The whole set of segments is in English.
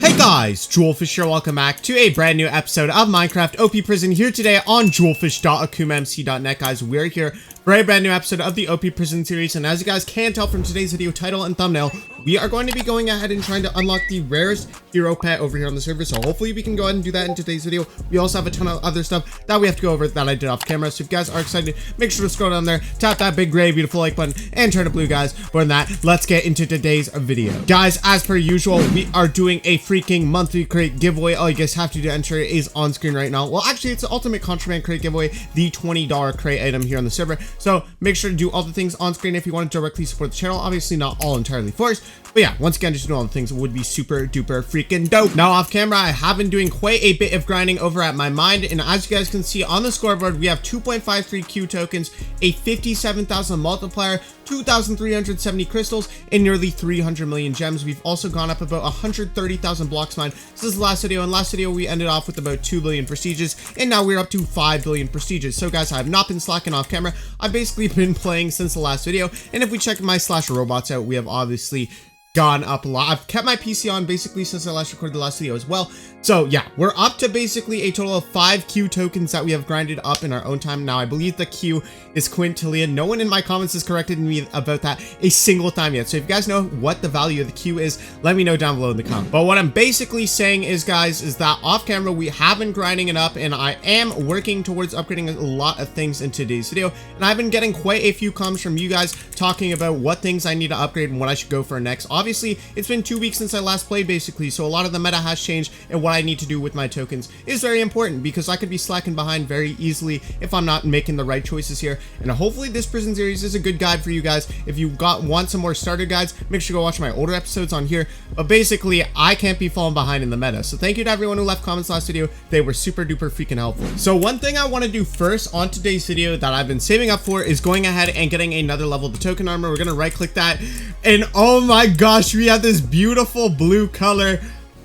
Hey guys, Julfish here, welcome back to a brand new episode of Minecraft OP Prison here today on julfish.akumamc.net. Guys, we're here for a brand new episode of the OP Prison series, and as you guys can tell from today's video title and thumbnail, we are going to be going ahead and trying to unlock the rarest hero pet over here on the server, so hopefully we can go ahead and do that in today's video. We also have a ton of other stuff that we have to go over that I did off camera, so if you guys are excited, make sure to scroll down there, tap that big gray beautiful like button, and turn it blue, guys. More than that, let's get into today's video. Guys, as per usual, we are doing a freaking monthly crate giveaway. All you guys have to do to enter is on screen right now. Well, actually, it's the ultimate contraband crate giveaway, the $20 crate item here on the server, so make sure to do all the things on screen if you want to directly support the channel. Obviously not all entirely forced, but yeah, once again, just doing all the things would be super duper freaking dope. Now off camera, I have been doing quite a bit of grinding over at my mine, and as you guys can see on the scoreboard, we have 2.53 Q tokens, a 57,000 multiplier, 2,370 crystals, and nearly 300 million gems. We've also gone up about 130,000 blocks mined since the last video. In last video, we ended off with about 2 billion prestiges, and now we're up to 5 billion prestiges. So guys, I have not been slacking off camera. I've basically been playing since the last video, and if we check my /robots out, we have obviously gone up a lot. I've kept my PC on basically since I last recorded the last video as well. So yeah, we're up to basically a total of 5 Q tokens that we have grinded up in our own time. Now I believe the Q is quintillion. No one in my comments has corrected me about that a single time yet. So if you guys know what the value of the Q is, let me know down below in the comments. But what I'm basically saying is, guys, is that off camera we have been grinding it up, and I am working towards upgrading a lot of things in today's video. And I've been getting quite a few comments from you guys talking about what things I need to upgrade and what I should go for next. Obviously, it's been 2 weeks since I last played basically, so a lot of the meta has changed, and what I need to do with my tokens is very important because I could be slacking behind very easily if I'm not making the right choices here. And hopefully this prison series is a good guide for you guys. If you want some more starter guides, make sure to go watch my older episodes on here. But basically, I can't be falling behind in the meta. So thank you to everyone who left comments last video. They were super duper freaking helpful. So one thing I want to do first on today's video that I've been saving up for is going ahead and getting another level of the token armor. We're gonna right click that, and oh my gosh, we have this beautiful blue color.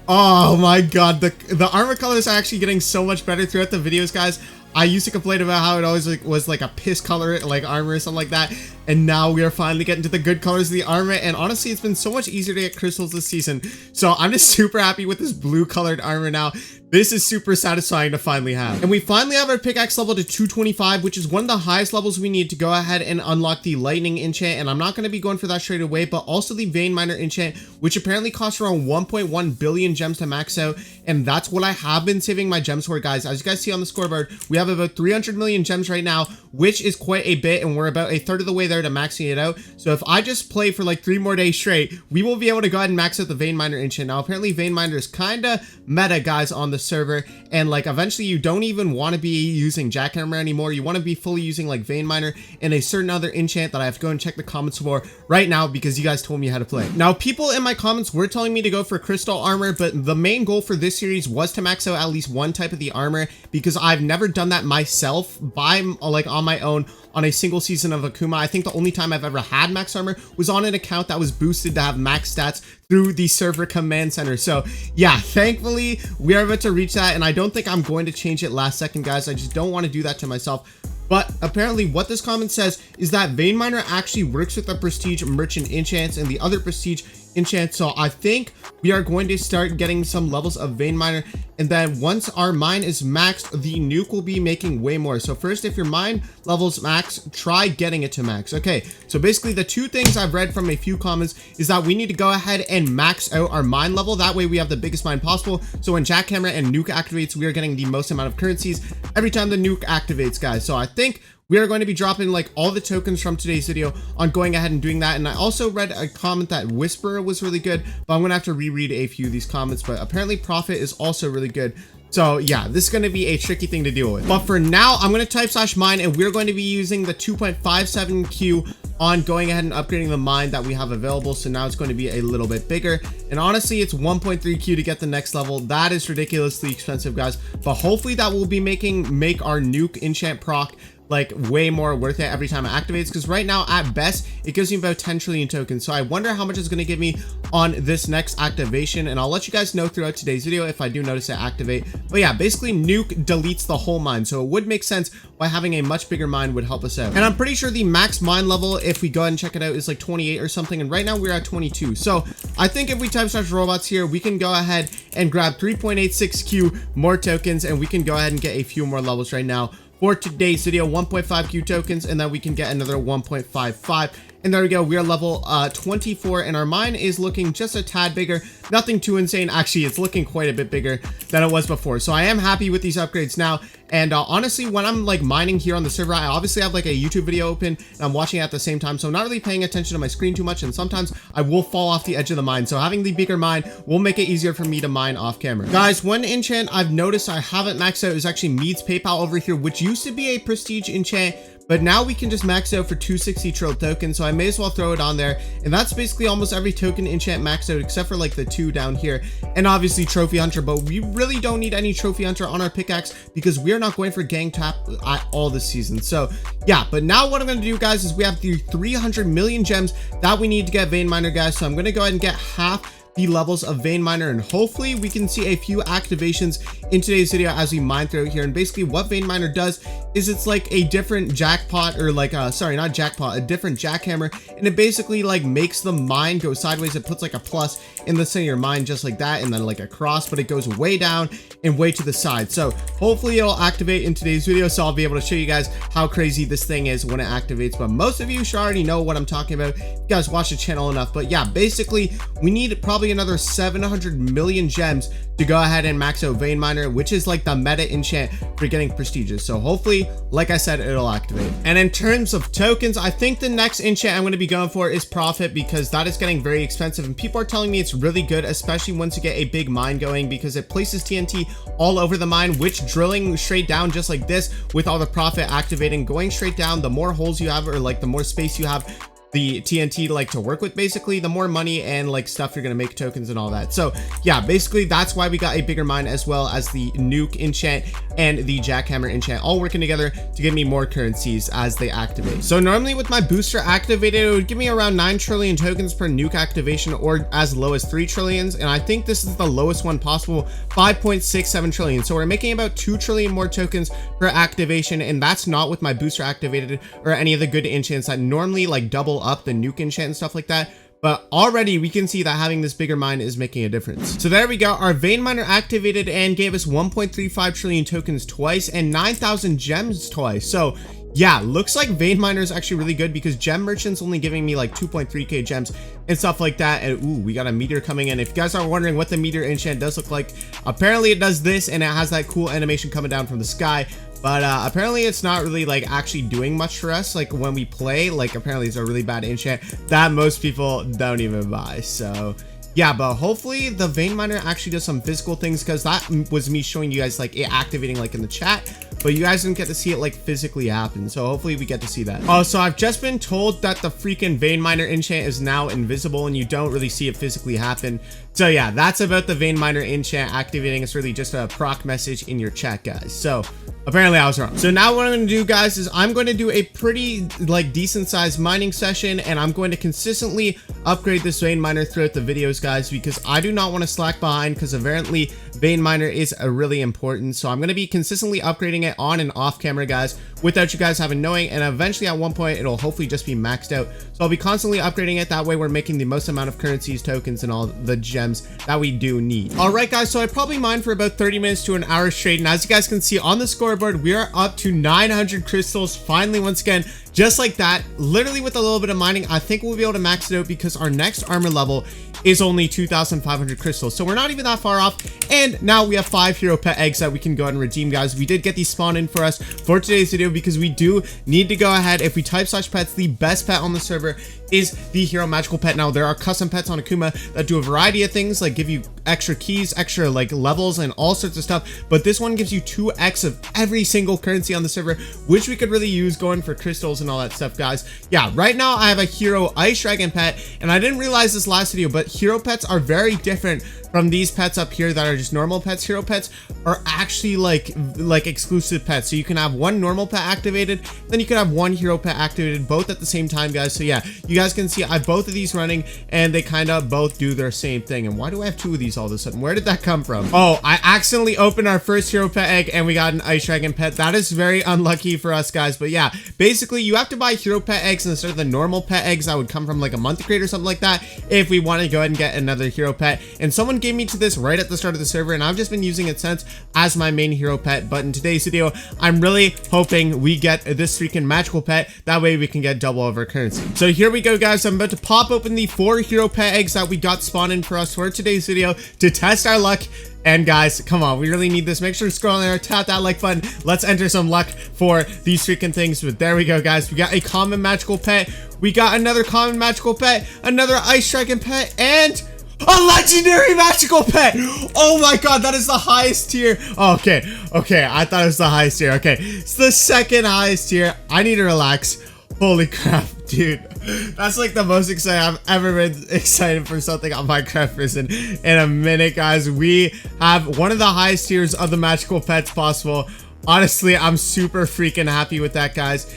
Oh my god, the armor colors are actually getting so much better throughout the videos, guys. I used to complain about how it always was like a piss color, like armor or something like that, and now we are finally getting to the good colors of the armor. And honestly, it's been so much easier to get crystals this season, so I'm just super happy with this blue colored armor now. This is super satisfying to finally have. And we finally have our pickaxe level to 225, which is one of the highest levels we need to go ahead and unlock the lightning enchant. And I'm not going to be going for that straight away, but also the vein miner enchant, which apparently costs around 1.1 billion gems to max out. And that's what I have been saving my gems for, guys. As you guys see on the scoreboard, we have about 300 million gems right now, which is quite a bit, and we're about a third of the way there to maxing it out. So if I just play for like 3 more days straight, we will be able to go ahead and max out the vein miner enchant. Now apparently vein miner is kind of meta, guys, on the server, and like eventually you don't even want to be using jackhammer anymore. You want to be fully using like vein miner and a certain other enchant that I have to go and check the comments for right now because you guys told me how to play. Now people in my comments were telling me to go for crystal armor, but the main goal for this series was to max out at least one type of the armor because I've never done that myself on my own on a single season of Akuma. I think the only time I've ever had max armor was on an account that was boosted to have max stats through the server command center. So yeah, thankfully we are about to reach that, and I don't think I'm going to change it last second, guys. I just don't want to do that to myself. But apparently what this comment says is that vein miner actually works with the prestige merchant enchants and the other prestige enchant. So I think we are going to start getting some levels of vein miner, and then once our mine is maxed, the nuke will be making way more. So first, if your mine levels max, try getting it to max. Okay, so basically the 2 things I've read from a few comments is that we need to go ahead and max out our mine level. That way we have the biggest mine possible, so when jackhammer and nuke activates, we are getting the most amount of currencies every time the nuke activates, guys. So I think we are going to be dropping like all the tokens from today's video on going ahead and doing that. And I also read a comment that Whisperer was really good, but I'm gonna have to reread a few of these comments. But apparently Profit is also really good. So yeah, this is going to be a tricky thing to deal with. But for now, I'm going to type /mine, and we're going to be using the 2.57 Q on going ahead and upgrading the mine that we have available. So now it's going to be a little bit bigger. And honestly, it's 1.3 Q to get the next level. That is ridiculously expensive, guys. But hopefully that will be make our nuke enchant proc like way more worth it every time it activates, because right now at best it gives me about 10 trillion tokens. So I wonder how much it's going to give me on this next activation, and I'll let you guys know throughout today's video if I do notice it activate. But yeah, basically nuke deletes the whole mine, so it would make sense why having a much bigger mine would help us out. And I'm pretty sure the max mine level, if we go ahead and check it out, is like 28 or something, and right now we're at 22. So I think if we type search robots here, we can go ahead and grab 3.86Q more tokens, and we can go ahead and get a few more levels right now for today's video. 1.5Q tokens, and then we can get another 1.55. And there we go, we are level 24, and our mine is looking just a tad bigger. Nothing too insane. Actually, it's looking quite a bit bigger than it was before. So I am happy with these upgrades now. And honestly, when I'm like mining here on the server, I obviously have like a YouTube video open and I'm watching it at the same time. So I'm not really paying attention to my screen too much. And sometimes I will fall off the edge of the mine. So having the bigger mine will make it easier for me to mine off camera. Guys, one enchant I've noticed I haven't maxed out is actually Mead's PayPal over here, which used to be a prestige enchant, but now we can just max out for 260 trill tokens, so I may as well throw it on there. And that's basically almost every token enchant maxed out except for like the 2 down here, and obviously trophy hunter. But we really don't need any trophy hunter on our pickaxe because we are not going for gang tap at all this season. So yeah, but now what I'm going to do, guys, is we have the 300 million gems that we need to get vein miner, guys. So I'm going to go ahead and get half the levels of vein miner, and hopefully we can see a few activations in today's video as we mine through here. And basically what vein miner does is it's like a different jackpot, or like sorry, not jackpot, a different jackhammer, and it basically like makes the mine go sideways. It puts like a plus in the center of your mine just like that, and then like a cross, but it goes way down and way to the side. So hopefully it'll activate in today's video, so I'll be able to show you guys how crazy this thing is when it activates. But most of you should already know what I'm talking about. You guys watch the channel enough. But yeah, basically we need probably another 700 million gems to go ahead and max out vein miner, which is like the meta enchant for getting prestigious. So hopefully, like I said, it'll activate. And in terms of tokens, I think the next enchant I'm going to be going for is profit, because that is getting very expensive, and people are telling me it's really good, especially once you get a big mine going, because it places TNT all over the mine, which drilling straight down just like this with all the profit activating, going straight down, the more holes you have, or like the more space you have the TNT like to work with, basically the more money and like stuff you're gonna make, tokens and all that. So yeah, basically that's why we got a bigger mine, as well as the nuke enchant and the jackhammer enchant all working together to give me more currencies as they activate. So normally with my booster activated, it would give me around 9 trillion tokens per nuke activation, or as low as 3 trillions, and I think this is the lowest one possible, 5.67 trillion. So we're making about 2 trillion more tokens per activation, and that's not with my booster activated or any of the good enchants that normally like double up the nuke enchant and stuff like that. But already we can see that having this bigger mine is making a difference. So there we go, our vein miner activated and gave us 1.35 trillion tokens twice and 9,000 gems twice. So yeah, looks like vein miner is actually really good, because gem merchant's only giving me like 2.3k gems and stuff like that. And ooh, we got a meteor coming in. If you guys are wondering what the meteor enchant does look like, apparently it does this, and it has that cool animation coming down from the sky. But apparently it's not really like actually doing much for us like when we play. Like apparently it's a really bad enchant that most people don't even buy. So yeah, but hopefully the vein miner actually does some physical things, because that was me showing you guys like it activating like in the chat, but you guys didn't get to see it like physically happen. So hopefully we get to see that. Oh, so I've just been told that the freaking vein miner enchant is now invisible and you don't really see it physically happen. So yeah, that's about the vein miner enchant activating. It's really just a proc message in your chat, guys. So apparently I was wrong. So now what I'm going to do, guys, is I'm going to do a pretty like decent sized mining session, and I'm going to consistently upgrade this vein miner throughout the videos, guys, because I do not want to slack behind, because apparently vein miner is really important. So I'm going to be consistently upgrading it on and off camera, guys, without you guys having knowing, and eventually at one point it'll hopefully just be maxed out. So I'll be constantly upgrading it. That way we're making the most amount of currencies, tokens, and all the gems that we do need. All right, guys, so I probably mined for about 30 minutes to an hour straight, and as you guys can see on the scoreboard, we are up to 900 crystals finally, once again, just like that. Literally with a little bit of mining, I think we'll be able to max it out, because our next armor level is only 2,500 crystals, so we're not even that far off. And now we have 5 hero pet eggs that we can go ahead and redeem, guys. We did get these spawned in for us for today's video, because we do need to go ahead, if we type /pets, the best pet on the server is the hero magical pet. Now there are custom pets on Akuma that do a variety of things, like give you extra keys, extra like levels and all sorts of stuff, but this one gives you 2x of every single currency on the server, which we could really use going for crystals and all that stuff, guys. Yeah, right now I have a hero ice dragon pet, and I didn't realize this last video, but hero pets are very different from these pets up here that are just normal pets. Hero pets are actually like exclusive pets, so you can have one normal pet activated, then you can have one hero pet activated, both at the same time, guys. So yeah, you guys can see I have both of these running, and they kind of both do their same thing. And why do I have 2 of these all of a sudden? Where did that come from? Oh, I accidentally opened our first hero pet egg, and we got an ice dragon pet. That is very unlucky for us, guys. But yeah, basically you have to buy hero pet eggs instead of the normal pet eggs that would come from like a monthly crate or something like that if we want to go ahead and get another hero pet. And someone gave me to this right at the start of the server, and I've just been using it since as my main hero pet. But in today's video, I'm really hoping we get this freaking magical pet. That way we can get double of our currency. So here we go, guys. I'm about to pop open the 4 hero pet eggs that we got spawned in for us for today's video to test our luck. And guys, come on, we really need this. Make sure to scroll in there, tap that like button. Let's enter some luck for these freaking things. But there we go, guys. We got a common magical pet. We got another common magical pet, another ice dragon pet, and a legendary magical pet. Oh my god, that is the highest tier. Oh, okay, I thought it was the highest tier. Okay, it's the second highest tier. I need to relax. Holy crap, dude. That's like the most excited I've ever been excited for something on Minecraft Prison in a minute, guys. We have one of the highest tiers of the magical pets possible. Honestly, I'm super freaking happy with that, guys.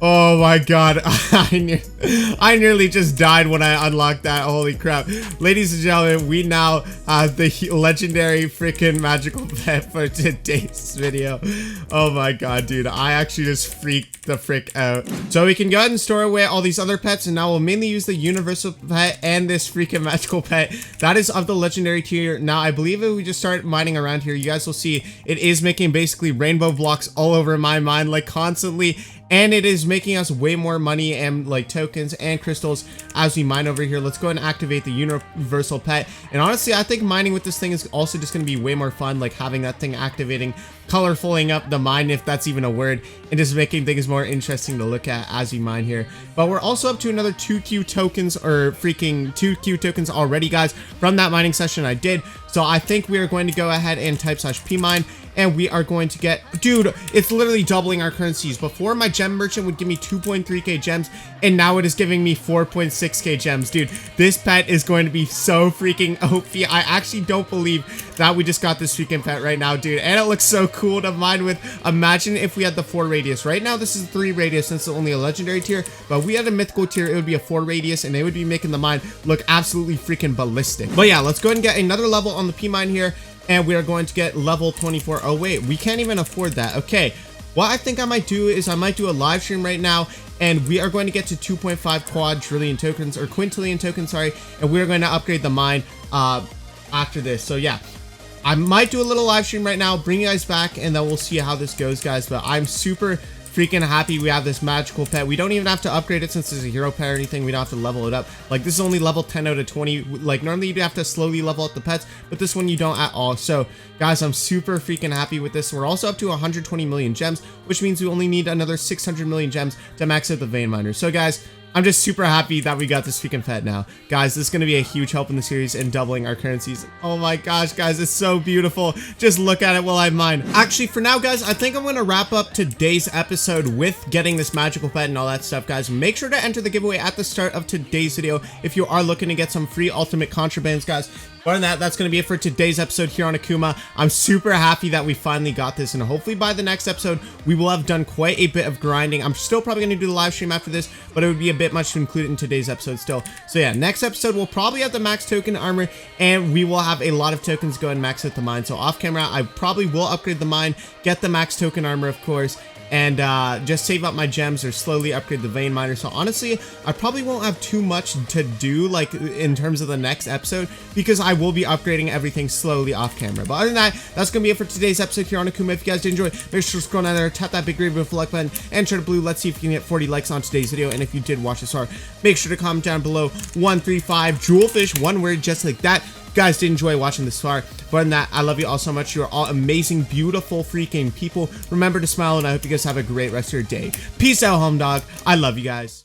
Oh my god, I nearly just died when I unlocked that. Holy crap. Ladies and gentlemen, we now have the legendary freaking magical pet for today's video. Oh my god, dude, I actually just freaked the frick out. So we can go ahead and store away all these other pets, and now we'll mainly use the universal pet and this freaking magical pet. That is of the legendary tier. Now, I believe if we just start mining around here, you guys will see it is making basically rainbow blocks all over my mine, like constantly. And it is making us way more money and like tokens and crystals as we mine over here. Let's go ahead and activate the universal pet. And honestly, I think mining with this thing is also just going to be way more fun, like having that thing activating, colorfuling up the mine, if that's even a word, and just making things more interesting to look at as we mine here. But we're also up to another 2Q tokens, or freaking 2Q tokens already, guys, from that mining session I did. So I think we are going to go ahead and type /pmine, and we are going to get, dude, it's literally doubling our currencies. Before, my gem merchant would give me 2.3k gems, and now it is giving me 4.6k gems. Dude, this pet is going to be so freaking OP. I actually don't believe that we just got this freaking pet right now, dude, and it looks so cool to mine with. Imagine if we had the 4 radius. Right now this is 3 radius since it's only a legendary tier, but we had a mythical tier, it would be a 4 radius, and they would be making the mine look absolutely freaking ballistic. But yeah, let's go ahead and get another level on the P mine here, and we are going to get level 24. Oh wait, we can't even afford that. Okay, what I think I might do is I might do a live stream right now, and we are going to get to 2.5 quadrillion tokens, or quintillion tokens, sorry, and we're going to upgrade the mine after this. So yeah, I might do a little live stream right now, bring you guys back, and then we'll see how this goes, guys. But I'm super freaking happy we have this magical pet. We don't even have to upgrade it since it's a hero pet or anything. We don't have to level it up. Like, this is only level 10 out of 20. Like, normally you'd have to slowly level up the pets, but this one you don't at all. So guys, I'm super freaking happy with this. We're also up to 120 million gems, which means we only need another 600 million gems to max out the vein miner. So guys, I'm just super happy that we got this freaking pet now. Guys, this is going to be a huge help in the series in doubling our currencies. Oh my gosh, guys, it's so beautiful. Just look at it while I mine. Actually, for now, guys, I think I'm going to wrap up today's episode with getting this magical pet and all that stuff, guys. Make sure to enter the giveaway at the start of today's video if you are looking to get some free ultimate contrabands, guys. Other than that, that's going to be it for today's episode here on Akuma. I'm super happy that we finally got this, and hopefully by the next episode, we will have done quite a bit of grinding. I'm still probably going to do the live stream after this, but it would be a bit much to include in today's episode still. So yeah, next episode, we'll probably have the max token armor, and we will have a lot of tokens go and max out the mine. So off camera, I probably will upgrade the mine, get the max token armor, of course, and just save up my gems or slowly upgrade the vein miner. So honestly, I probably won't have too much to do, like in terms of the next episode, because I will be upgrading everything slowly off camera. But other than that, that's gonna be it for today's episode here on Akuma. If you guys did enjoy, make sure to scroll down there, tap that big green like button, and share the blue. Let's see if we can get 40 likes on today's video. And if you did watch this far, make sure to comment down below 135 Julfish, one word, just like that. Guys, did enjoy watching this far. But other than that, I love you all so much. You are all amazing, beautiful freaking people. Remember to smile, and I hope you guys have a great rest of your day. Peace out, home dog. I love you guys.